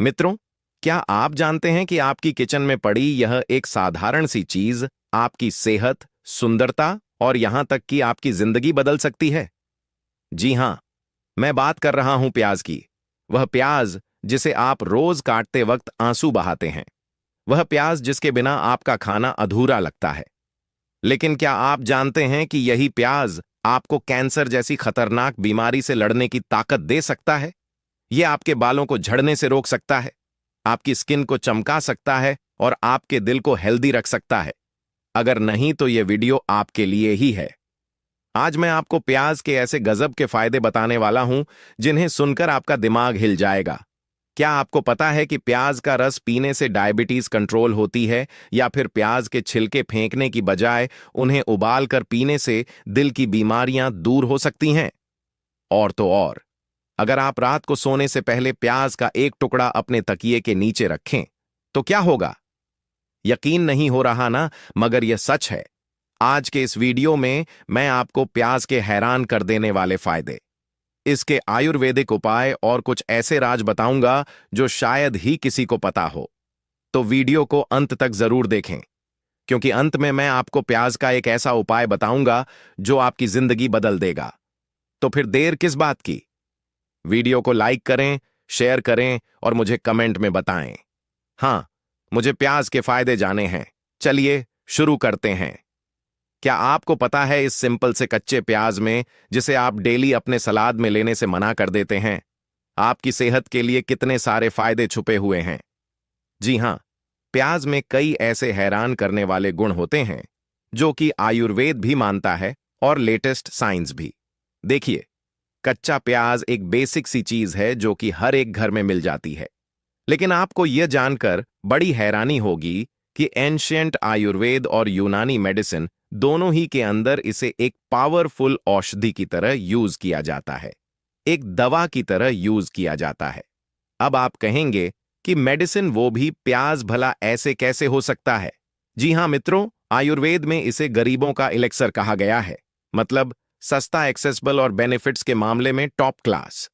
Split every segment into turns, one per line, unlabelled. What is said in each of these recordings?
मित्रों, क्या आप जानते हैं कि आपकी किचन में पड़ी यह एक साधारण सी चीज आपकी सेहत, सुंदरता और यहां तक कि आपकी जिंदगी बदल सकती है? जी हां, मैं बात कर रहा हूं प्याज की। वह प्याज जिसे आप रोज काटते वक्त आंसू बहाते हैं। वह प्याज जिसके बिना आपका खाना अधूरा लगता है। लेकिन क्या आप जानते हैं कि यही प्याज आपको कैंसर जैसी खतरनाक बीमारी से लड़ने की ताकत दे सकता है? यह आपके बालों को झड़ने से रोक सकता है, आपकी स्किन को चमका सकता है और आपके दिल को हेल्दी रख सकता है। अगर नहीं तो यह वीडियो आपके लिए ही है। आज मैं आपको प्याज के ऐसे गजब के फायदे बताने वाला हूं जिन्हें सुनकर आपका दिमाग हिल जाएगा। क्या आपको पता है कि प्याज का रस पीने से डायबिटीज कंट्रोल होती है, या फिर प्याज के छिलके फेंकने की बजाय उन्हें उबाल कर पीने से दिल की बीमारियां दूर हो सकती हैं? और तो और, अगर आप रात को सोने से पहले प्याज का एक टुकड़ा अपने तकिए के नीचे रखें, तो क्या होगा? यकीन नहीं हो रहा ना, मगर यह सच है। आज के इस वीडियो में मैं आपको प्याज के हैरान कर देने वाले फायदे, इसके आयुर्वेदिक उपाय और कुछ ऐसे राज बताऊंगा जो शायद ही किसी को पता हो। तो वीडियो को अंत तक जरूर देखें, क्योंकि अंत में मैं आपको प्याज का एक ऐसा उपाय बताऊंगा जो आपकी जिंदगी बदल देगा। तो फिर देर किस बात की? वीडियो को लाइक करें, शेयर करें और मुझे कमेंट में बताएं। हाँ, मुझे प्याज के फायदे जाने हैं। चलिए शुरू करते हैं। क्या आपको पता है इस सिंपल से कच्चे प्याज में, जिसे आप डेली अपने सलाद में लेने से मना कर देते हैं, आपकी सेहत के लिए कितने सारे फायदे छुपे हुए हैं? जी हां, प्याज में कई ऐसे हैरान करने वाले गुण होते हैं जो कि आयुर्वेद भी मानता है और लेटेस्ट साइंस भी। देखिए, कच्चा प्याज एक बेसिक सी चीज है जो कि हर एक घर में मिल जाती है। लेकिन आपको यह जानकर बड़ी हैरानी होगी कि एंशियंट आयुर्वेद और यूनानी मेडिसिन दोनों ही के अंदर इसे एक पावरफुल औषधि की तरह यूज किया जाता है, एक दवा की तरह यूज किया जाता है। अब आप कहेंगे कि मेडिसिन वो भी, प्याज भला ऐसे कैसे हो सकता है? जी हां मित्रों, आयुर्वेद में इसे गरीबों का इलेक्सर कहा गया है। मतलब सस्ता, एक्सेसिबल और बेनिफिट्स के मामले में टॉप क्लास।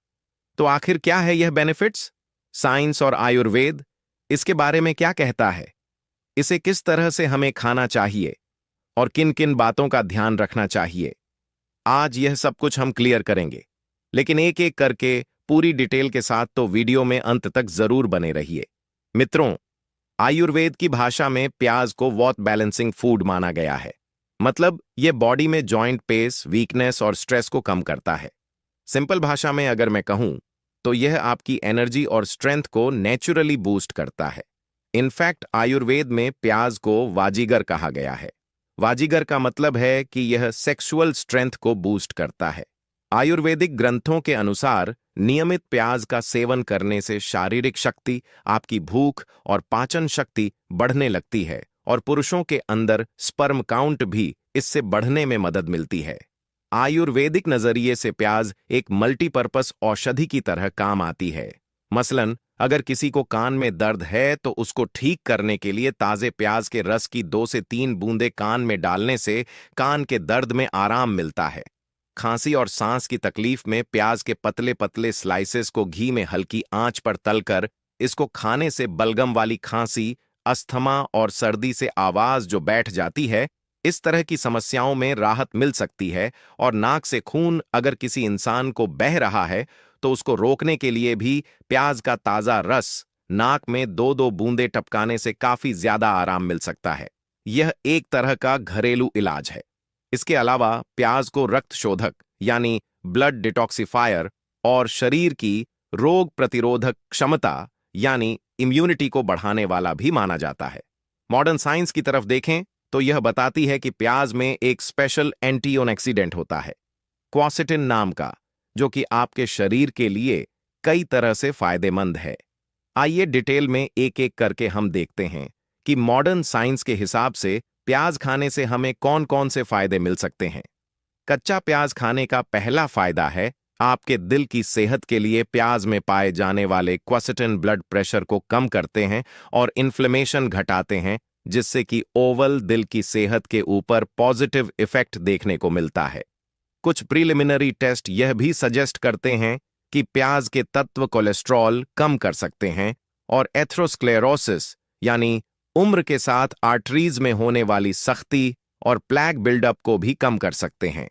तो आखिर क्या है यह बेनिफिट्स? साइंस और आयुर्वेद इसके बारे में क्या कहता है? इसे किस तरह से हमें खाना चाहिए और किन किन बातों का ध्यान रखना चाहिए? आज यह सब कुछ हम क्लियर करेंगे, लेकिन एक एक करके पूरी डिटेल के साथ, तो वीडियो में अंत तक जरूर बने रहिए। मित्रों, आयुर्वेद की भाषा में प्याज को वॉट बैलेंसिंग फूड माना गया है। मतलब यह बॉडी में जॉइंट पेस, वीकनेस और स्ट्रेस को कम करता है। सिंपल भाषा में अगर मैं कहूं, तो यह आपकी एनर्जी और स्ट्रेंथ को नेचुरली बूस्ट करता है। इनफैक्ट आयुर्वेद में प्याज को वाजीगर कहा गया है। वाजीगर का मतलब है कि यह सेक्सुअल स्ट्रेंथ को बूस्ट करता है। आयुर्वेदिक ग्रंथों के अनुसार नियमित प्याज का सेवन करने से शारीरिक शक्ति, आपकी भूख और पाचन शक्ति बढ़ने लगती है, और पुरुषों के अंदर स्पर्म काउंट भी इससे बढ़ने में मदद मिलती है। आयुर्वेदिक नजरिए से प्याज एक मल्टीपर्पस औषधि की तरह काम आती है। मसलन अगर किसी को कान में दर्द है, तो उसको ठीक करने के लिए ताजे प्याज के रस की 2 से 3 बूंदें कान में डालने से कान के दर्द में आराम मिलता है। खांसी और सांस की तकलीफ में प्याज के पतले पतले स्लाइसेस को घी में हल्की आंच पर तलकर इसको खाने से बलगम वाली खांसी, अस्थमा और सर्दी से आवाज जो बैठ जाती है, इस तरह की समस्याओं में राहत मिल सकती है। और नाक से खून अगर किसी इंसान को बह रहा है, तो उसको रोकने के लिए भी प्याज का ताजा रस नाक में 2-2 बूंदें टपकाने से काफी ज्यादा आराम मिल सकता है। यह एक तरह का घरेलू इलाज है। इसके अलावा प्याज को रक्त शोधक यानी ब्लड डिटॉक्सिफायर और शरीर की रोग प्रतिरोधक क्षमता यानी इम्यूनिटी को बढ़ाने वाला भी माना जाता है। मॉडर्न साइंस की तरफ देखें तो यह बताती है कि प्याज में एक स्पेशल एंटीऑक्सीडेंट होता है, क्वार्सेटिन नाम का, जो कि आपके शरीर के लिए कई तरह से फायदेमंद है। आइए डिटेल में एक एक करके हम देखते हैं कि मॉडर्न साइंस के हिसाब से प्याज खाने से हमें कौन कौन से फायदे मिल सकते हैं। कच्चा प्याज खाने का पहला फायदा है, आपके दिल की सेहत के लिए प्याज में पाए जाने वाले क्वार्सेटिन ब्लड प्रेशर को कम करते हैं और इन्फ्लेमेशन घटाते हैं, जिससे कि ओवल दिल की सेहत के ऊपर पॉजिटिव इफेक्ट देखने को मिलता है। कुछ प्रीलिमिनरी टेस्ट यह भी सजेस्ट करते हैं कि प्याज के तत्व कोलेस्ट्रॉल कम कर सकते हैं और एथरोस्क्लेरोसिस यानी उम्र के साथ आर्टरीज में होने वाली सख्ती और प्लैक बिल्डअप को भी कम कर सकते हैं।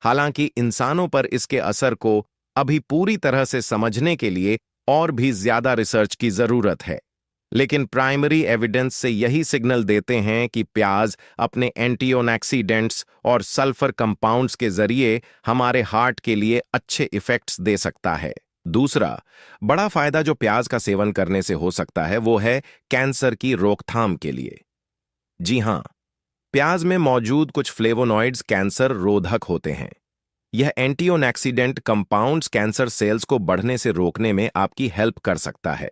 हालांकि इंसानों पर इसके असर को अभी पूरी तरह से समझने के लिए और भी ज्यादा रिसर्च की जरूरत है, लेकिन प्राइमरी एविडेंस से यही सिग्नल देते हैं कि प्याज अपने एंटीऑक्सीडेंट्स और सल्फर कंपाउंड्स के जरिए हमारे हार्ट के लिए अच्छे इफेक्ट्स दे सकता है। दूसरा बड़ा फायदा जो प्याज का सेवन करने से हो सकता है वो है कैंसर की रोकथाम के लिए। जी हां, प्याज में मौजूद कुछ फ्लेवोनॉइड्स कैंसर रोधक होते हैं। यह एंटीऑक्सीडेंट कंपाउंड्स कैंसर सेल्स को बढ़ने से रोकने में आपकी हेल्प कर सकता है।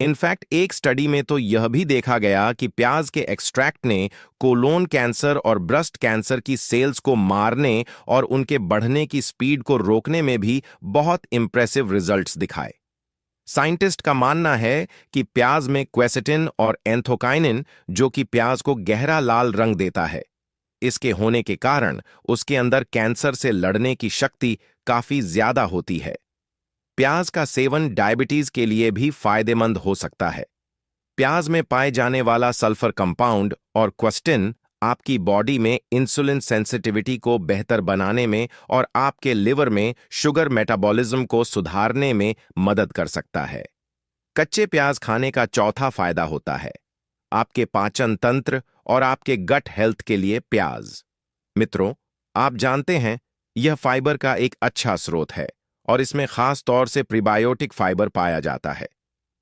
इनफैक्ट एक स्टडी में तो यह भी देखा गया कि प्याज के एक्सट्रैक्ट ने कोलोन कैंसर और ब्रेस्ट कैंसर की सेल्स को मारने और उनके बढ़ने की स्पीड को रोकने में भी बहुत इंप्रेसिव रिजल्ट्स दिखाए। साइंटिस्ट का मानना है कि प्याज में क्वेसेटिन और एंथोकाइनिन, जो कि प्याज को गहरा लाल रंग देता है, इसके होने के कारण उसके अंदर कैंसर से लड़ने की शक्ति काफी ज्यादा होती है। प्याज का सेवन डायबिटीज के लिए भी फायदेमंद हो सकता है। प्याज में पाए जाने वाला सल्फर कंपाउंड और क्वेस्टिन आपकी बॉडी में इंसुलिन सेंसिटिविटी को बेहतर बनाने में और आपके लिवर में शुगर मेटाबॉलिज्म को सुधारने में मदद कर सकता है। कच्चे प्याज खाने का चौथा फायदा होता है आपके पाचन तंत्र और आपके गट हेल्थ के लिए प्याज। मित्रों, आप जानते हैं यह फाइबर का एक अच्छा स्रोत है और इसमें खास तौर से प्रीबायोटिक फाइबर पाया जाता है।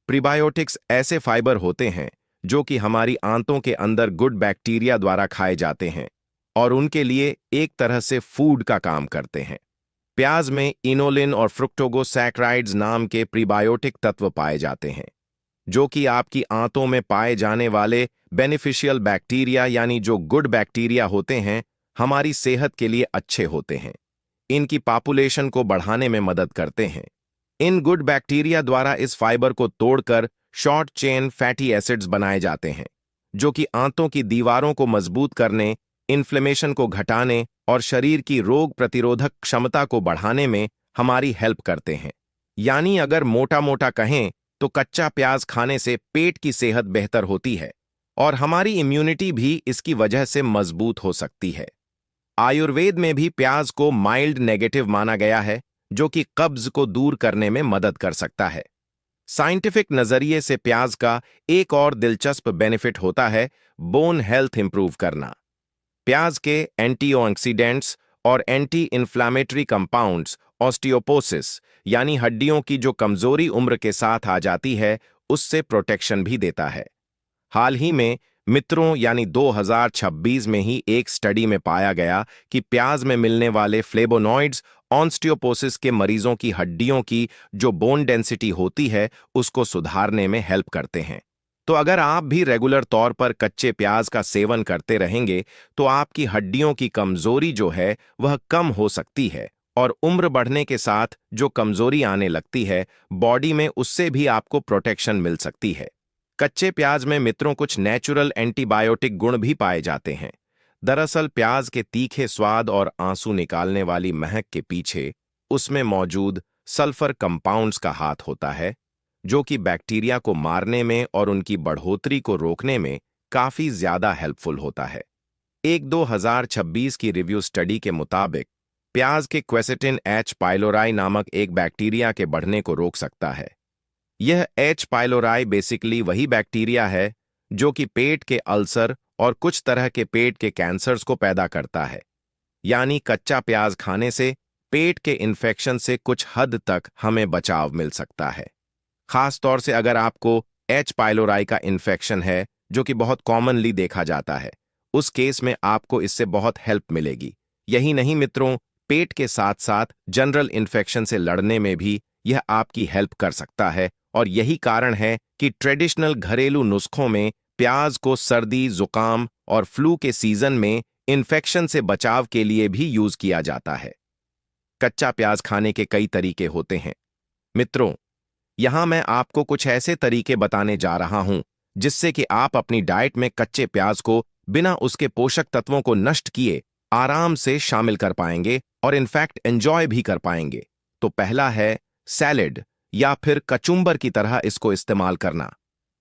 प्रीबायोटिक्स ऐसे फाइबर होते हैं जो कि हमारी आंतों के अंदर गुड बैक्टीरिया द्वारा खाए जाते हैं और उनके लिए एक तरह से फूड का काम करते हैं। प्याज में इनोलिन और फ्रुक्टोगोसैकराइड्स नाम के प्रीबायोटिक तत्व पाए जाते हैं जो कि आपकी आंतों में पाए जाने वाले बेनिफिशियल बैक्टीरिया यानी जो गुड बैक्टीरिया होते हैं हमारी सेहत के लिए अच्छे होते हैं। इनकी पॉपुलेशन को बढ़ाने में मदद करते हैं। इन गुड बैक्टीरिया द्वारा इस फाइबर को तोड़कर शॉर्ट चेन फैटी एसिड्स बनाए जाते हैं जो कि आंतों की दीवारों को मजबूत करने, इन्फ्लेमेशन को घटाने और शरीर की रोग प्रतिरोधक क्षमता को बढ़ाने में हमारी हेल्प करते हैं। यानी अगर मोटा मोटा कहें तो कच्चा प्याज खाने से पेट की सेहत बेहतर होती है और हमारी इम्यूनिटी भी इसकी वजह से मजबूत हो सकती है। आयुर्वेद में भी प्याज को माइल्ड नेगेटिव माना गया है जो कि कब्ज को दूर करने में मदद कर सकता है। साइंटिफिक नजरिए से प्याज का एक और दिलचस्प बेनिफिट होता है बोन हेल्थ इंप्रूव करना। प्याज के एंटीऑक्सीडेंट्स और एंटी इन्फ्लामेटरी कंपाउंड्स ऑस्टियोपोसिस यानी हड्डियों की जो कमजोरी उम्र के साथ आ जाती है उससे प्रोटेक्शन भी देता है। हाल ही में मित्रों यानी 2026 में ही एक स्टडी में पाया गया कि प्याज में मिलने वाले फ्लेवोनॉइड्स ऑस्टियोपोसिस के मरीजों की हड्डियों की जो बोन डेंसिटी होती है उसको सुधारने में हेल्प करते हैं। तो अगर आप भी रेगुलर तौर पर कच्चे प्याज का सेवन करते रहेंगे तो आपकी हड्डियों की कमजोरी जो है वह कम हो सकती है और उम्र बढ़ने के साथ जो कमजोरी आने लगती है बॉडी में उससे भी आपको प्रोटेक्शन मिल सकती है। कच्चे प्याज में मित्रों कुछ नेचुरल एंटीबायोटिक गुण भी पाए जाते हैं। दरअसल प्याज के तीखे स्वाद और आंसू निकालने वाली महक के पीछे उसमें मौजूद सल्फर कंपाउंड्स का हाथ होता है जो कि बैक्टीरिया को मारने में और उनकी बढ़ोतरी को रोकने में काफी ज्यादा हेल्पफुल होता है। एक 2026 की रिव्यू स्टडी के मुताबिक प्याज के क्वेसेटिन एच पाइलोराई नामक एक बैक्टीरिया के बढ़ने को रोक सकता है। यह एच पाइलोराई बेसिकली वही बैक्टीरिया है जो कि पेट के अल्सर और कुछ तरह के पेट के कैंसर्स को पैदा करता है। यानी कच्चा प्याज खाने से पेट के इन्फेक्शन से कुछ हद तक हमें बचाव मिल सकता है। खास तौर से अगर आपको एच पाइलोराई का इन्फेक्शन है जो कि बहुत कॉमनली देखा जाता है, उस केस में आपको इससे बहुत हेल्प मिलेगी। यही नहीं मित्रों, पेट के साथ साथ जनरल इन्फेक्शन से लड़ने में भी यह आपकी हेल्प कर सकता है और यही कारण है कि ट्रेडिशनल घरेलू नुस्खों में प्याज को सर्दी, जुकाम और फ्लू के सीजन में इन्फेक्शन से बचाव के लिए भी यूज किया जाता है। कच्चा प्याज खाने के कई तरीके होते हैं। मित्रों, यहां मैं आपको कुछ ऐसे तरीके बताने जा रहा हूं जिससे कि आप अपनी डाइट में कच्चे प्याज को बिना उसके पोषक तत्वों को नष्ट किए आराम से शामिल कर पाएंगे और इनफैक्ट एंजॉय भी कर पाएंगे। तो पहला है सैलेड या फिर कचुम्बर की तरह इसको इस्तेमाल करना।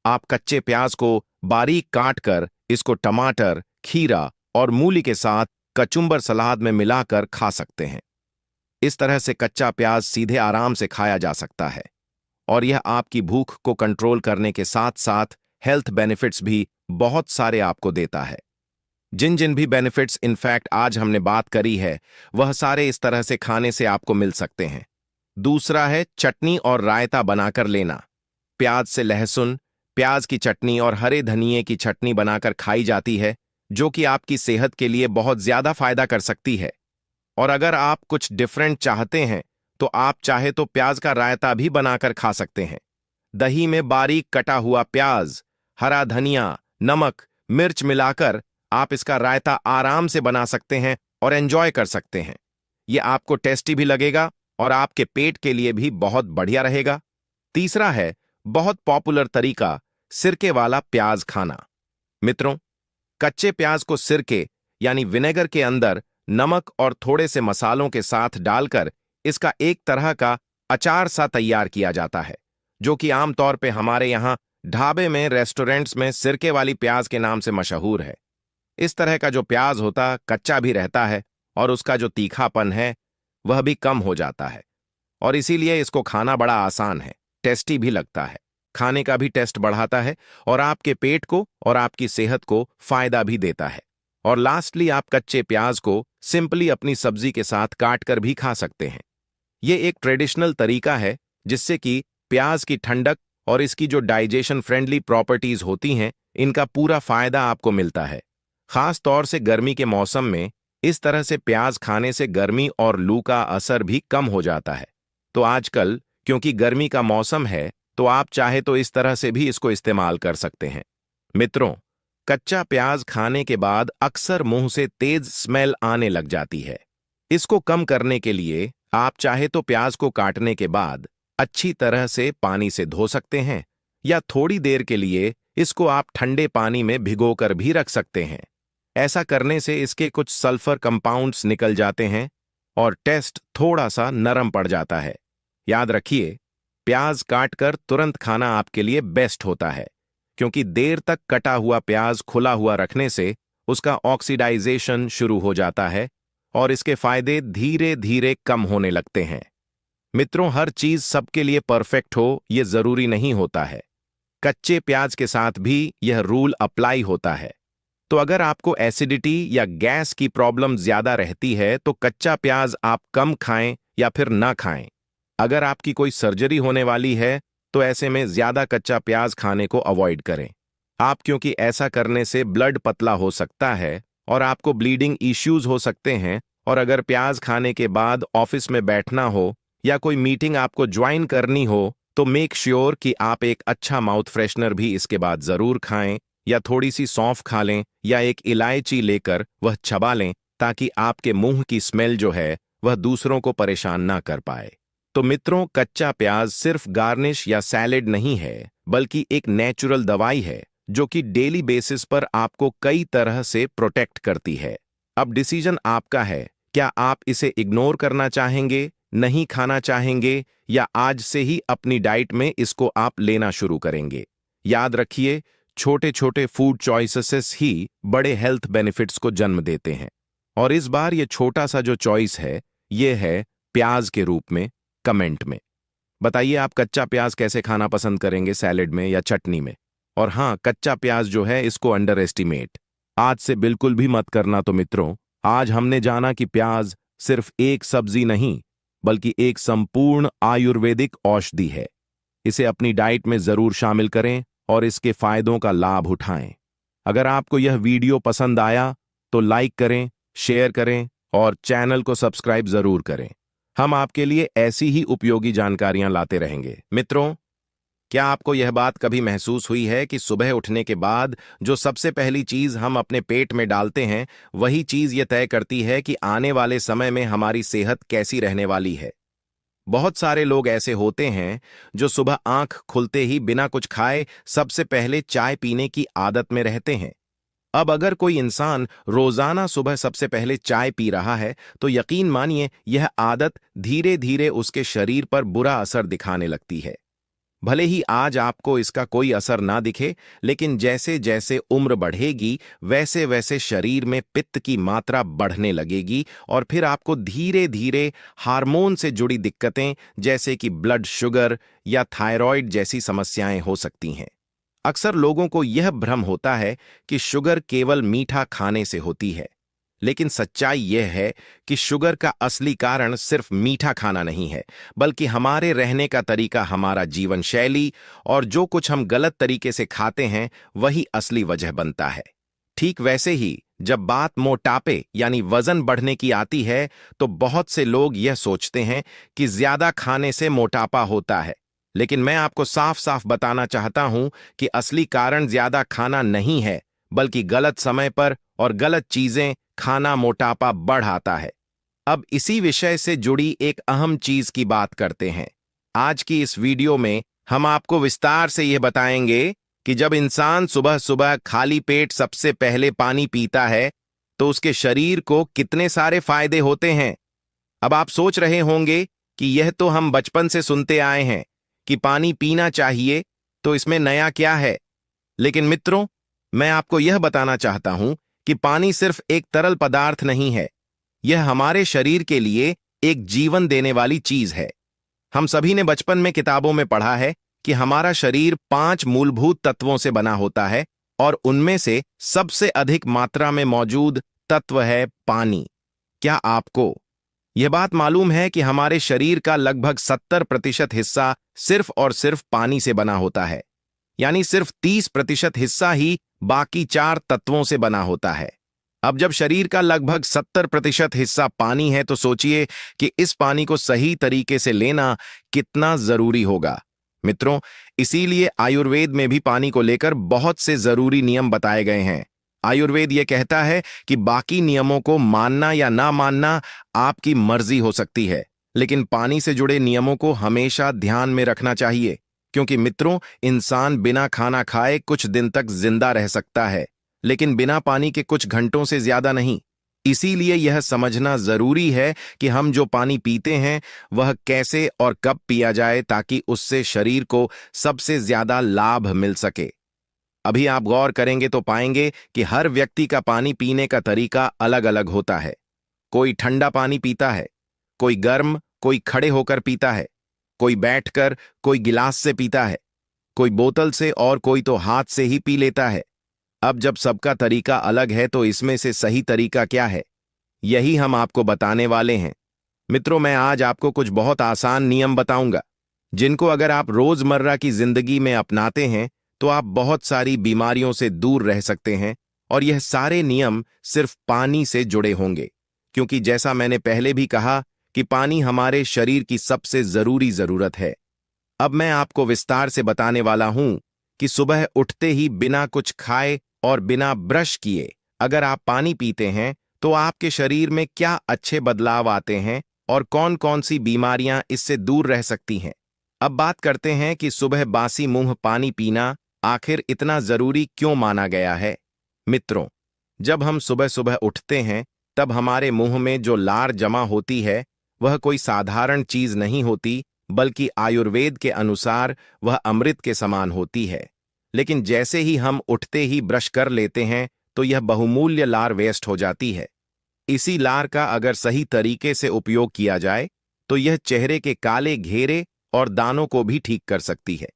आप कच्चे प्याज को बारीक काट कर इसको टमाटर, खीरा और मूली के साथ कचुम्बर सलाद में मिलाकर खा सकते हैं। इस तरह से कच्चा प्याज सीधे आराम से खाया जा सकता है और यह आपकी भूख को कंट्रोल करने के साथ साथ हेल्थ बेनिफिट्स भी बहुत सारे आपको देता है। जिन जिन भी बेनिफिट्स इनफैक्ट आज हमने बात करी है, वह सारे इस तरह से खाने से आपको मिल सकते हैं। दूसरा है चटनी और रायता बनाकर लेना। प्याज से लहसुन, प्याज की चटनी और हरे धनिये की चटनी बनाकर खाई जाती है, जो कि आपकी सेहत के लिए बहुत ज्यादा फायदा कर सकती है। और अगर आप कुछ डिफरेंट चाहते हैं तो आप चाहे तो प्याज का रायता भी बनाकर खा सकते हैं। दही में बारीक कटा हुआ प्याज, हरा धनिया, नमक, मिर्च मिलाकर आप इसका रायता आराम से बना सकते हैं और एंजॉय कर सकते हैं। यह आपको टेस्टी भी लगेगा और आपके पेट के लिए भी बहुत बढ़िया रहेगा। तीसरा है बहुत पॉपुलर तरीका, सिरके वाला प्याज खाना। मित्रों, कच्चे प्याज को सिरके यानी विनेगर के अंदर नमक और थोड़े से मसालों के साथ डालकर इसका एक तरह का अचार सा तैयार किया जाता है, जो कि आमतौर पे हमारे यहाँ ढाबे में, रेस्टोरेंट्स में सिरके वाली प्याज के नाम से मशहूर है। इस तरह का जो प्याज होता कच्चा भी रहता है और उसका जो तीखापन है वह भी कम हो जाता है और इसीलिए इसको खाना बड़ा आसान है, टेस्टी भी लगता है, खाने का भी टेस्ट बढ़ाता है और आपके पेट को और आपकी सेहत को फायदा भी देता है। और लास्टली आप कच्चे प्याज को सिंपली अपनी सब्जी के साथ काट कर भी खा सकते हैं। ये एक ट्रेडिशनल तरीका है जिससे कि प्याज की ठंडक और इसकी जो डाइजेशन फ्रेंडली प्रॉपर्टीज होती हैं, इनका पूरा फायदा आपको मिलता है। खास तौर से गर्मी के मौसम में इस तरह से प्याज खाने से गर्मी और लू का असर भी कम हो जाता है। तो आजकल क्योंकि गर्मी का मौसम है तो आप चाहे तो इस तरह से भी इसको इस्तेमाल कर सकते हैं। मित्रों, कच्चा प्याज खाने के बाद अक्सर मुंह से तेज स्मेल आने लग जाती है। इसको कम करने के लिए आप चाहे तो प्याज को काटने के बाद अच्छी तरह से पानी से धो सकते हैं या थोड़ी देर के लिए इसको आप ठंडे पानी में भिगोकर भी रख सकते हैं। ऐसा करने से इसके कुछ सल्फर कंपाउंड्स निकल जाते हैं और टेस्ट थोड़ा सा नरम पड़ जाता है। याद रखिए, प्याज काटकर तुरंत खाना आपके लिए बेस्ट होता है, क्योंकि देर तक कटा हुआ प्याज खुला हुआ रखने से उसका ऑक्सीडाइजेशन शुरू हो जाता है और इसके फायदे धीरे धीरे कम होने लगते हैं। मित्रों, हर चीज सबके लिए परफेक्ट हो ये जरूरी नहीं होता है। कच्चे प्याज के साथ भी यह रूल अप्लाई होता है। तो अगर आपको एसिडिटी या गैस की प्रॉब्लम ज्यादा रहती है तो कच्चा प्याज आप कम खाएं या फिर ना खाएं। अगर आपकी कोई सर्जरी होने वाली है तो ऐसे में ज्यादा कच्चा प्याज खाने को अवॉइड करें आप, क्योंकि ऐसा करने से ब्लड पतला हो सकता है और आपको ब्लीडिंग इश्यूज हो सकते हैं। और अगर प्याज खाने के बाद ऑफिस में बैठना हो या कोई मीटिंग आपको ज्वाइन करनी हो तो मेक श्योर कि आप एक अच्छा माउथ फ्रेशनर भी इसके बाद जरूर खाएं या थोड़ी सी सौंफ खा लें या एक इलायची लेकर वह चबा लें, ताकि आपके मुंह की स्मेल जो है वह दूसरों को परेशान ना कर पाए। तो मित्रों, कच्चा प्याज सिर्फ गार्निश या सैलेड नहीं है, बल्कि एक नेचुरल दवाई है जो कि डेली बेसिस पर आपको कई तरह से प्रोटेक्ट करती है। अब डिसीजन आपका है, क्या आप इसे इग्नोर करना चाहेंगे, नहीं खाना चाहेंगे या आज से ही अपनी डाइट में इसको आप लेना शुरू करेंगे। याद रखिए, छोटे छोटे फूड चॉइसेस ही बड़े हेल्थ बेनिफिट्स को जन्म देते हैं। और इस बार ये छोटा सा जो चॉइस है ये है प्याज के रूप में। कमेंट में बताइए आप कच्चा प्याज कैसे खाना पसंद करेंगे, सैलेड में या चटनी में। और हाँ, कच्चा प्याज जो है इसको अंडर एस्टिमेट आज से बिल्कुल भी मत करना। तो मित्रों, आज हमने जाना कि प्याज सिर्फ एक सब्जी नहीं बल्कि एक संपूर्ण आयुर्वेदिक औषधि है। इसे अपनी डाइट में जरूर शामिल करें और इसके फायदों का लाभ उठाएं। अगर आपको यह वीडियो पसंद आया तो लाइक करें, शेयर करें और चैनल को सब्सक्राइब जरूर करें। हम आपके लिए ऐसी ही उपयोगी जानकारियां लाते रहेंगे। मित्रों, क्या आपको यह बात कभी महसूस हुई है कि सुबह उठने के बाद जो सबसे पहली चीज हम अपने पेट में डालते हैं वही चीज ये तय करती है कि आने वाले समय में हमारी सेहत कैसी रहने वाली है। बहुत सारे लोग ऐसे होते हैं जो सुबह आंख खुलते ही बिना कुछ खाए सबसे पहले चाय पीने की आदत में रहते हैं। अब अगर कोई इंसान रोजाना सुबह सबसे पहले चाय पी रहा है तो यकीन मानिए यह आदत धीरे धीरे उसके शरीर पर बुरा असर दिखाने लगती है। भले ही आज आपको इसका कोई असर ना दिखे, लेकिन जैसे जैसे उम्र बढ़ेगी वैसे वैसे शरीर में पित्त की मात्रा बढ़ने लगेगी और फिर आपको धीरे धीरे हार्मोन से जुड़ी दिक्कतें जैसे कि ब्लड शुगर या थायराइड जैसी समस्याएं हो सकती हैं। अक्सर लोगों को यह भ्रम होता है कि शुगर केवल मीठा खाने से होती है, लेकिन सच्चाई यह है कि शुगर का असली कारण सिर्फ मीठा खाना नहीं है, बल्कि हमारे रहने का तरीका, हमारा जीवन शैली और जो कुछ हम गलत तरीके से खाते हैं वही असली वजह बनता है। ठीक वैसे ही जब बात मोटापे यानी वजन बढ़ने की आती है तो बहुत से लोग यह सोचते हैं कि ज्यादा खाने से मोटापा होता है, लेकिन मैं आपको साफ साफ बताना चाहता हूं कि असली कारण ज्यादा खाना नहीं है, बल्कि गलत समय पर और गलत चीजें खाना मोटापा बढ़ाता है। अब इसी विषय से जुड़ी एक अहम चीज की बात करते हैं। आज की इस वीडियो में हम आपको विस्तार से यह बताएंगे कि जब इंसान सुबह सुबह खाली पेट सबसे पहले पानी पीता है तो उसके शरीर को कितने सारे फायदे होते हैं। अब आप सोच रहे होंगे कि यह तो हम बचपन से सुनते आए हैं कि पानी पीना चाहिए, तो इसमें नया क्या है। लेकिन मित्रों, मैं आपको यह बताना चाहता हूं कि पानी सिर्फ एक तरल पदार्थ नहीं है, यह हमारे शरीर के लिए एक जीवन देने वाली चीज है। हम सभी ने बचपन में किताबों में पढ़ा है कि हमारा शरीर 5 मूलभूत तत्वों से बना होता है और उनमें से सबसे अधिक मात्रा में मौजूद तत्व है पानी। क्या आपको यह बात मालूम है कि हमारे शरीर का लगभग 70% हिस्सा सिर्फ और सिर्फ पानी से बना होता है, यानी सिर्फ 30% हिस्सा ही बाकी 4 तत्वों से बना होता है। अब जब शरीर का लगभग 70% हिस्सा पानी है तो सोचिए कि इस पानी को सही तरीके से लेना कितना जरूरी होगा। मित्रों, इसीलिए आयुर्वेद में भी पानी को लेकर बहुत से जरूरी नियम बताए गए हैं। आयुर्वेद यह कहता है कि बाकी नियमों को मानना या ना मानना आपकी मर्जी हो सकती है, लेकिन पानी से जुड़े नियमों को हमेशा ध्यान में रखना चाहिए, क्योंकि मित्रों, इंसान बिना खाना खाए कुछ दिन तक जिंदा रह सकता है, लेकिन बिना पानी के कुछ घंटों से ज्यादा नहीं। इसीलिए यह समझना जरूरी है कि हम जो पानी पीते हैं वह कैसे और कब पिया जाए ताकि उससे शरीर को सबसे ज्यादा लाभ मिल सके। अभी आप गौर करेंगे तो पाएंगे कि हर व्यक्ति का पानी पीने का तरीका अलग अलग होता है। कोई ठंडा पानी पीता है, कोई गर्म, कोई खड़े होकर पीता है, कोई बैठकर, कोई गिलास से पीता है, कोई बोतल से और कोई तो हाथ से ही पी लेता है। अब जब सबका तरीका अलग है तो इसमें से सही तरीका क्या है, यही हम आपको बताने वाले हैं। मित्रों, मैं आज आपको कुछ बहुत आसान नियम बताऊंगा जिनको अगर आप रोजमर्रा की जिंदगी में अपनाते हैं तो आप बहुत सारी बीमारियों से दूर रह सकते हैं। और यह सारे नियम सिर्फ पानी से जुड़े होंगे, क्योंकि जैसा मैंने पहले भी कहा कि पानी हमारे शरीर की सबसे जरूरी जरूरत है। अब मैं आपको विस्तार से बताने वाला हूं कि सुबह उठते ही बिना कुछ खाए और बिना ब्रश किए अगर आप पानी पीते हैं तो आपके शरीर में क्या अच्छे बदलाव आते हैं और कौन कौन सी बीमारियां इससे दूर रह सकती हैं। अब बात करते हैं कि सुबह बासी मुंह पानी पीना आखिर इतना जरूरी क्यों माना गया है। मित्रों, जब हम सुबह सुबह उठते हैं तब हमारे मुंह में जो लार जमा होती है वह कोई साधारण चीज नहीं होती, बल्कि आयुर्वेद के अनुसार वह अमृत के समान होती है। लेकिन जैसे ही हम उठते ही ब्रश कर लेते हैं तो यह बहुमूल्य लार वेस्ट हो जाती है। इसी लार का अगर सही तरीके से उपयोग किया जाए तो यह चेहरे के काले घेरे और दानों को भी ठीक कर सकती है।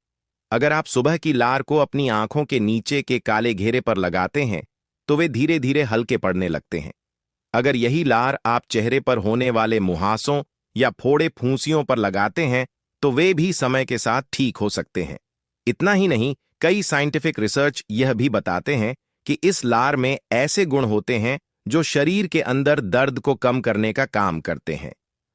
अगर आप सुबह की लार को अपनी आंखों के नीचे के काले घेरे पर लगाते हैं तो वे धीरे धीरे हल्के पड़ने लगते हैं। अगर यही लार आप चेहरे पर होने वाले मुहासों या फोड़े फूंसियों पर लगाते हैं तो वे भी समय के साथ ठीक हो सकते हैं। इतना ही नहीं, कई साइंटिफिक रिसर्च यह भी बताते हैं कि इस लार में ऐसे गुण होते हैं जो शरीर के अंदर दर्द को कम करने का काम करते हैं।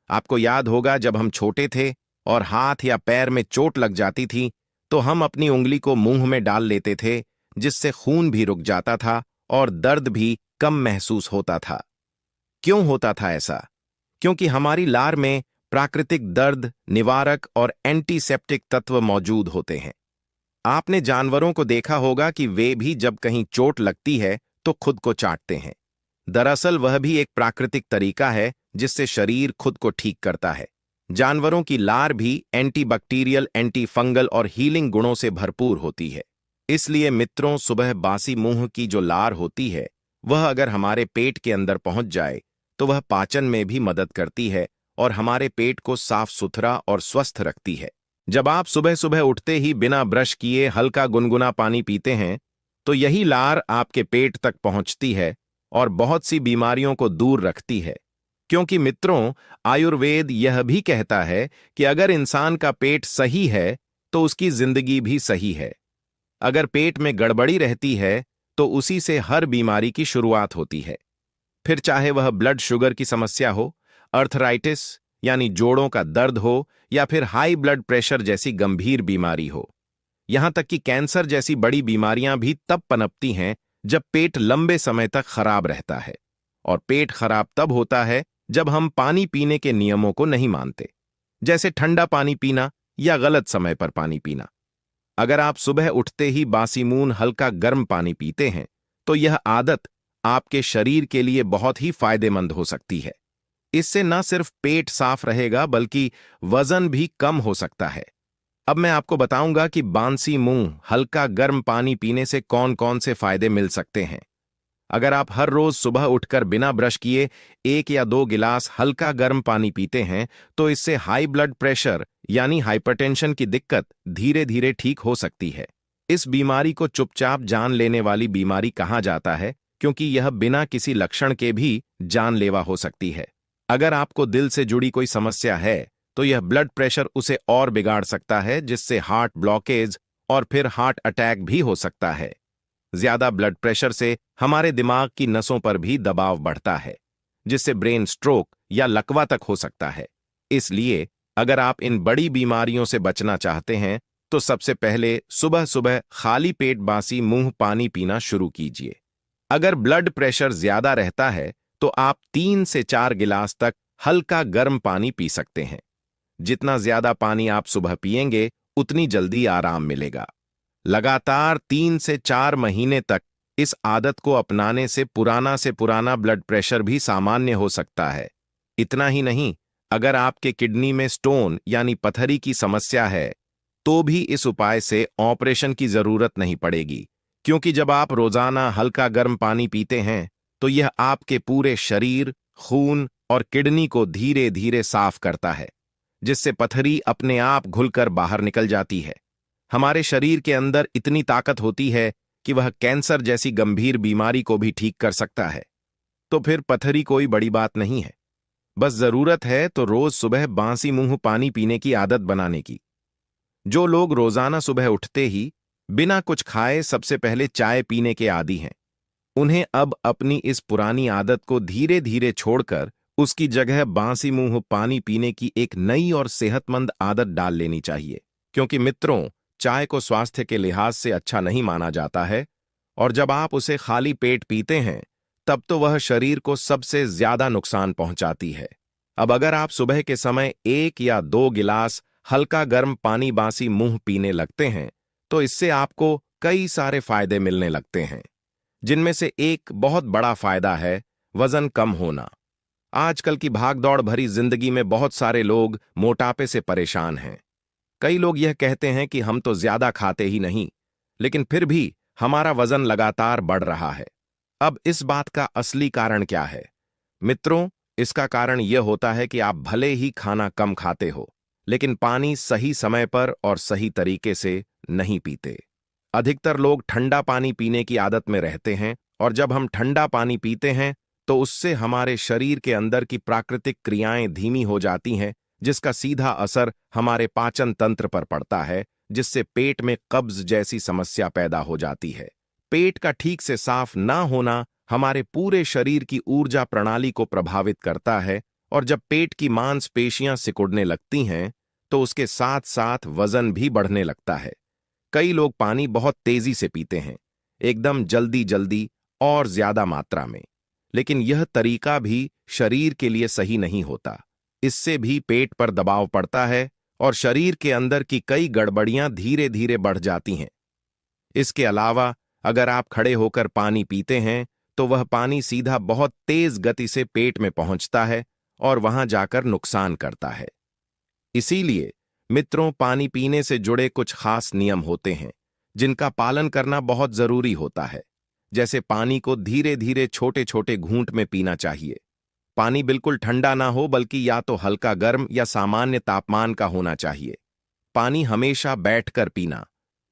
आपको याद होगा, जब हम छोटे थे और हाथ या पैर में चोट लग जाती थी तो हम अपनी उंगली को मुंह में डाल लेते थे, जिससे खून भी रुक जाता था और दर्द भी कम महसूस होता था। क्यों होता था ऐसा? क्योंकि हमारी लार में प्राकृतिक दर्द निवारक और एंटीसेप्टिक तत्व मौजूद होते हैं। आपने जानवरों को देखा होगा कि वे भी जब कहीं चोट लगती है तो खुद को चाटते हैं। दरअसल वह भी एक प्राकृतिक तरीका है जिससे शरीर खुद को ठीक करता है। जानवरों की लार भी एंटीबैक्टीरियल, एंटीफंगल और हीलिंग गुणों से भरपूर होती है। इसलिए मित्रों, सुबह बासी मुंह की जो लार होती है, वह अगर हमारे पेट के अंदर पहुंच जाए तो वह पाचन में भी मदद करती है और हमारे पेट को साफ सुथरा और स्वस्थ रखती है। जब आप सुबह सुबह उठते ही बिना ब्रश किए हल्का गुनगुना पानी पीते हैं, तो यही लार आपके पेट तक पहुंचती है और बहुत सी बीमारियों को दूर रखती है। क्योंकि मित्रों, आयुर्वेद यह भी कहता है कि अगर इंसान का पेट सही है तो उसकी जिंदगी भी सही है। अगर पेट में गड़बड़ी रहती है तो उसी से हर बीमारी की शुरुआत होती है। फिर चाहे वह ब्लड शुगर की समस्या हो, अर्थराइटिस यानी जोड़ों का दर्द हो, या फिर हाई ब्लड प्रेशर जैसी गंभीर बीमारी हो। यहां तक कि कैंसर जैसी बड़ी बीमारियां भी तब पनपती हैं जब पेट लंबे समय तक खराब रहता है। और पेट खराब तब होता है जब हम पानी पीने के नियमों को नहीं मानते, जैसे ठंडा पानी पीना या गलत समय पर पानी पीना। अगर आप सुबह उठते ही बासी मून हल्का गर्म पानी पीते हैं, तो यह आदत आपके शरीर के लिए बहुत ही फायदेमंद हो सकती है। इससे न सिर्फ पेट साफ रहेगा बल्कि वजन भी कम हो सकता है। अब मैं आपको बताऊंगा कि बासी मुंह हल्का गर्म पानी पीने से कौन कौन से फायदे मिल सकते हैं। अगर आप हर रोज सुबह उठकर बिना ब्रश किए 1 या 2 गिलास हल्का गर्म पानी पीते हैं, तो इससे हाई ब्लड प्रेशर यानी हाइपरटेंशन की दिक्कत धीरे धीरे ठीक हो सकती है। इस बीमारी को चुपचाप जान लेने वाली बीमारी कहा जाता है, क्योंकि यह बिना किसी लक्षण के भी जानलेवा हो सकती है। अगर आपको दिल से जुड़ी कोई समस्या है, तो यह ब्लड प्रेशर उसे और बिगाड़ सकता है, जिससे हार्ट ब्लॉकेज और फिर हार्ट अटैक भी हो सकता है। ज्यादा ब्लड प्रेशर से हमारे दिमाग की नसों पर भी दबाव बढ़ता है, जिससे ब्रेन स्ट्रोक या लकवा तक हो सकता है। इसलिए अगर आप इन बड़ी बीमारियों से बचना चाहते हैं, तो सबसे पहले सुबह सुबह खाली पेट बासी मुंह पानी पीना शुरू कीजिए। अगर ब्लड प्रेशर ज्यादा रहता है, तो आप 3 से 4 गिलास तक हल्का गर्म पानी पी सकते हैं। जितना ज्यादा पानी आप सुबह पिएंगे, उतनी जल्दी आराम मिलेगा। लगातार 3 से 4 महीने तक इस आदत को अपनाने से पुराना ब्लड प्रेशर भी सामान्य हो सकता है। इतना ही नहीं, अगर आपके किडनी में स्टोन यानी पथरी की समस्या है, तो भी इस उपाय से ऑपरेशन की जरूरत नहीं पड़ेगी। क्योंकि जब आप रोजाना हल्का गर्म पानी पीते हैं, तो यह आपके पूरे शरीर, खून और किडनी को धीरे धीरे साफ करता है, जिससे पथरी अपने आप घुलकर बाहर निकल जाती है। हमारे शरीर के अंदर इतनी ताकत होती है कि वह कैंसर जैसी गंभीर बीमारी को भी ठीक कर सकता है। तो फिर पथरी कोई बड़ी बात नहीं है। बस जरूरत है तो रोज सुबह बासी मुंह पानी पीने की आदत बनाने की। जो लोग रोजाना सुबह उठते ही बिना कुछ खाए सबसे पहले चाय पीने के आदी हैं, उन्हें अब अपनी इस पुरानी आदत को धीरे धीरे छोड़कर उसकी जगह बासी मुंह पानी पीने की एक नई और सेहतमंद आदत डाल लेनी चाहिए। क्योंकि मित्रों, चाय को स्वास्थ्य के लिहाज से अच्छा नहीं माना जाता है, और जब आप उसे खाली पेट पीते हैं, तब तो वह शरीर को सबसे ज्यादा नुकसान पहुंचाती है। अब अगर आप सुबह के समय 1 या 2 गिलास हल्का गर्म पानी बासी मुंह पीने लगते हैं, तो इससे आपको कई सारे फायदे मिलने लगते हैं, जिनमें से एक बहुत बड़ा फायदा है वजन कम होना। आजकल की भागदौड़ भरी जिंदगी में बहुत सारे लोग मोटापे से परेशान हैं। कई लोग यह कहते हैं कि हम तो ज्यादा खाते ही नहीं, लेकिन फिर भी हमारा वजन लगातार बढ़ रहा है। अब इस बात का असली कारण क्या है? मित्रों, इसका कारण यह होता है कि आप भले ही खाना कम खाते हो, लेकिन पानी सही समय पर और सही तरीके से नहीं पीते। अधिकतर लोग ठंडा पानी पीने की आदत में रहते हैं, और जब हम ठंडा पानी पीते हैं, तो उससे हमारे शरीर के अंदर की प्राकृतिक क्रियाएं धीमी हो जाती हैं, जिसका सीधा असर हमारे पाचन तंत्र पर पड़ता है, जिससे पेट में कब्ज जैसी समस्या पैदा हो जाती है। पेट का ठीक से साफ ना होना हमारे पूरे शरीर की ऊर्जा प्रणाली को प्रभावित करता है, और जब पेट की मांसपेशियां सिकुड़ने लगती हैं, तो उसके साथ साथ वजन भी बढ़ने लगता है। कई लोग पानी बहुत तेजी से पीते हैं, एकदम जल्दी जल्दी और ज्यादा मात्रा में, लेकिन यह तरीका भी शरीर के लिए सही नहीं होता। इससे भी पेट पर दबाव पड़ता है और शरीर के अंदर की कई गड़बड़ियां धीरे धीरे बढ़ जाती हैं। इसके अलावा अगर आप खड़े होकर पानी पीते हैं, तो वह पानी सीधा बहुत तेज गति से पेट में पहुंचता है और वहां जाकर नुकसान करता है। इसीलिए मित्रों, पानी पीने से जुड़े कुछ खास नियम होते हैं जिनका पालन करना बहुत जरूरी होता है। जैसे पानी को धीरे धीरे छोटे छोटे घूंट में पीना चाहिए। पानी बिल्कुल ठंडा ना हो, बल्कि या तो हल्का गर्म या सामान्य तापमान का होना चाहिए। पानी हमेशा बैठकर पीना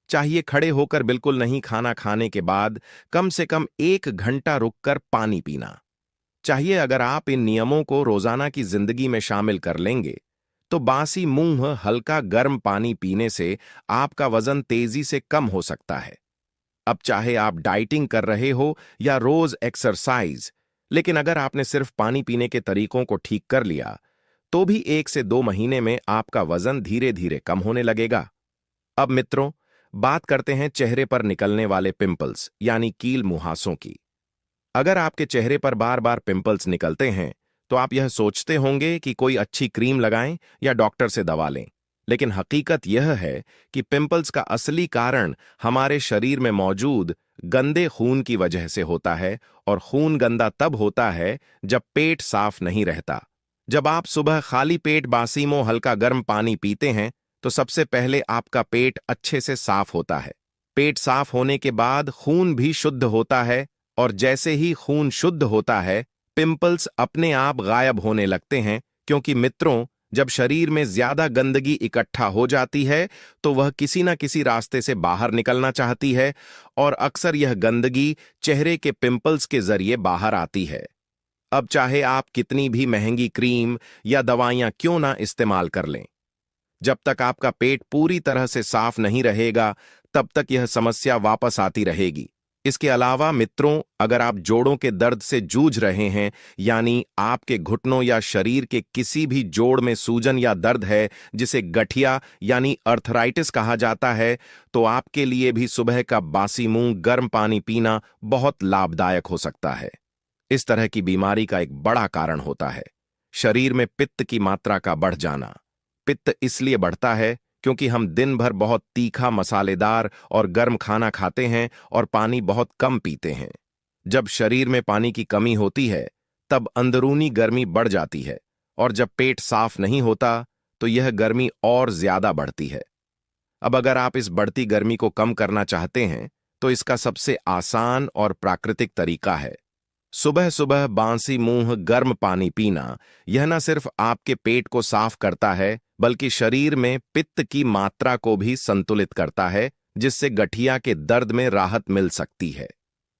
चाहिए, खड़े होकर बिल्कुल नहीं। खाना खाने के बाद कम से कम 1 घंटा रुककर पानी पीना चाहिए। अगर आप इन नियमों को रोजाना की जिंदगी में शामिल कर लेंगे तो बासी मुंह हल्का गर्म पानी पीने से आपका वजन तेजी से कम हो सकता है। अब चाहे आप डाइटिंग कर रहे हो या रोज एक्सरसाइज, लेकिन अगर आपने सिर्फ पानी पीने के तरीकों को ठीक कर लिया तो भी 1 से 2 महीने में आपका वजन धीरे धीरे कम होने लगेगा। अब मित्रों, बात करते हैं चेहरे पर निकलने वाले पिंपल्स यानी कील मुहासों की। अगर आपके चेहरे पर बार बार पिंपल्स निकलते हैं तो आप यह सोचते होंगे कि कोई अच्छी क्रीम लगाएं या डॉक्टर से दवा लें। लेकिन हकीकत यह है कि पिंपल्स का असली कारण हमारे शरीर में मौजूद गंदे खून की वजह से होता है, और खून गंदा तब होता है जब पेट साफ नहीं रहता। जब आप सुबह खाली पेट बासी मुंह हल्का गर्म पानी पीते हैं तो सबसे पहले आपका पेट अच्छे से साफ होता है। पेट साफ होने के बाद खून भी शुद्ध होता है, और जैसे ही खून शुद्ध होता है पिंपल्स अपने आप गायब होने लगते हैं। क्योंकि मित्रों, जब शरीर में ज्यादा गंदगी इकट्ठा हो जाती है तो वह किसी न किसी रास्ते से बाहर निकलना चाहती है, और अक्सर यह गंदगी चेहरे के पिंपल्स के जरिए बाहर आती है। अब चाहे आप कितनी भी महंगी क्रीम या दवाइयां क्यों ना इस्तेमाल कर लें, जब तक आपका पेट पूरी तरह से साफ नहीं रहेगा तब तक यह समस्या वापस आती रहेगी। इसके अलावा मित्रों, अगर आप जोड़ों के दर्द से जूझ रहे हैं, यानी आपके घुटनों या शरीर के किसी भी जोड़ में सूजन या दर्द है जिसे गठिया यानी अर्थराइटिस कहा जाता है, तो आपके लिए भी सुबह का बासी मुंह गर्म पानी पीना बहुत लाभदायक हो सकता है। इस तरह की बीमारी का एक बड़ा कारण होता है शरीर में पित्त की मात्रा का बढ़ जाना। पित्त इसलिए बढ़ता है क्योंकि हम दिन भर बहुत तीखा, मसालेदार और गर्म खाना खाते हैं और पानी बहुत कम पीते हैं। जब शरीर में पानी की कमी होती है तब अंदरूनी गर्मी बढ़ जाती है, और जब पेट साफ नहीं होता तो यह गर्मी और ज्यादा बढ़ती है। अब अगर आप इस बढ़ती गर्मी को कम करना चाहते हैं तो इसका सबसे आसान और प्राकृतिक तरीका है सुबह सुबह बासी मुंह गर्म पानी पीना। यह न सिर्फ आपके पेट को साफ करता है बल्कि शरीर में पित्त की मात्रा को भी संतुलित करता है, जिससे गठिया के दर्द में राहत मिल सकती है।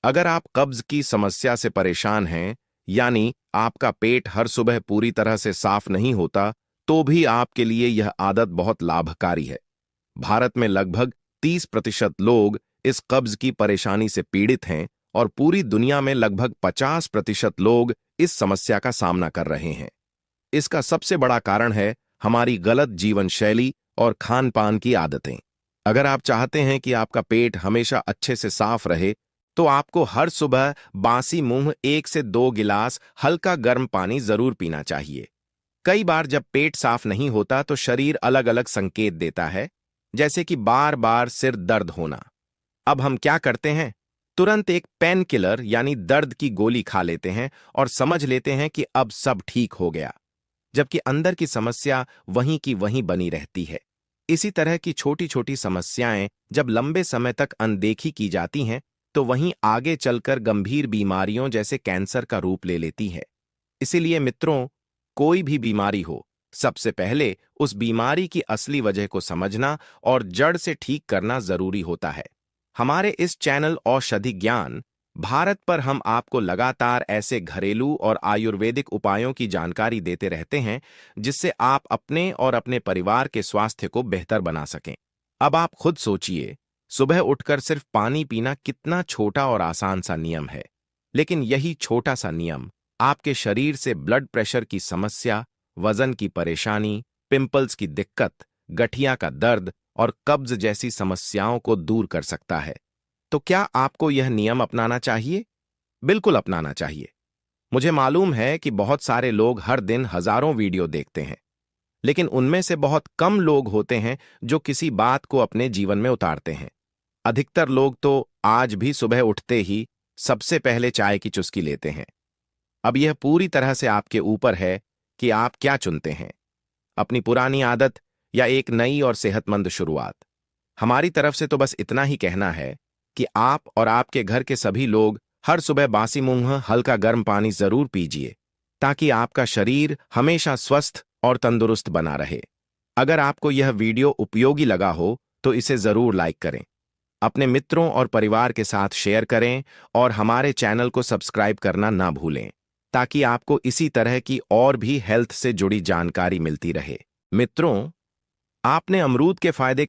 अगर आप कब्ज की समस्या से परेशान हैं, यानी आपका पेट हर सुबह पूरी तरह से साफ नहीं होता, तो भी आपके लिए यह आदत बहुत लाभकारी है। भारत में लगभग 30% लोग इस कब्ज की परेशानी से पीड़ित हैं, और पूरी दुनिया में लगभग 50% लोग इस समस्या का सामना कर रहे हैं। इसका सबसे बड़ा कारण है हमारी गलत जीवन शैली और खान पान की आदतें। अगर आप चाहते हैं कि आपका पेट हमेशा अच्छे से साफ रहे तो आपको हर सुबह बासी मुंह 1 से 2 गिलास हल्का गर्म पानी जरूर पीना चाहिए। कई बार जब पेट साफ नहीं होता तो शरीर अलग अलग संकेत देता है, जैसे कि बार बार सिर दर्द होना। अब हम क्या करते हैं, तुरंत एक पेन किलर यानी दर्द की गोली खा लेते हैं और समझ लेते हैं कि अब सब ठीक हो गया, जबकि अंदर की समस्या वहीं की वहीं बनी रहती है। इसी तरह की छोटी छोटी समस्याएं जब लंबे समय तक अनदेखी की जाती हैं तो वहीं आगे चलकर गंभीर बीमारियों जैसे कैंसर का रूप ले लेती है। इसीलिए मित्रों, कोई भी बीमारी हो, सबसे पहले उस बीमारी की असली वजह को समझना और जड़ से ठीक करना जरूरी होता है। हमारे इस चैनल औषधि ज्ञान भारत पर हम आपको लगातार ऐसे घरेलू और आयुर्वेदिक उपायों की जानकारी देते रहते हैं जिससे आप अपने और अपने परिवार के स्वास्थ्य को बेहतर बना सकें। अब आप खुद सोचिए, सुबह उठकर सिर्फ पानी पीना कितना छोटा और आसान सा नियम है, लेकिन यही छोटा सा नियम आपके शरीर से ब्लड प्रेशर की समस्या, वजन की परेशानी, पिंपल्स की दिक्कत, गठिया का दर्द और कब्ज जैसी समस्याओं को दूर कर सकता है। तो क्या आपको यह नियम अपनाना चाहिए? बिल्कुल अपनाना चाहिए। मुझे मालूम है कि बहुत सारे लोग हर दिन हजारों वीडियो देखते हैं, लेकिन उनमें से बहुत कम लोग होते हैं जो किसी बात को अपने जीवन में उतारते हैं। अधिकतर लोग तो आज भी सुबह उठते ही सबसे पहले चाय की चुस्की लेते हैं। अब यह पूरी तरह से आपके ऊपर है कि आप क्या चुनते हैं। अपनी पुरानी आदत या एक नई और सेहतमंद शुरुआत। हमारी तरफ से तो बस इतना ही कहना है कि आप और आपके घर के सभी लोग हर सुबह बासी मुंह हल्का गर्म पानी जरूर पीजिए, ताकि आपका शरीर हमेशा स्वस्थ और तंदुरुस्त बना रहे। अगर आपको यह वीडियो उपयोगी लगा हो तो इसे जरूर लाइक करें, अपने मित्रों और परिवार के साथ शेयर करें और हमारे चैनल को सब्सक्राइब करना ना भूलें, ताकि आपको इसी तरह की और भी हेल्थ से जुड़ी जानकारी मिलती रहे। मित्रों, आपने अमरूद के फायदे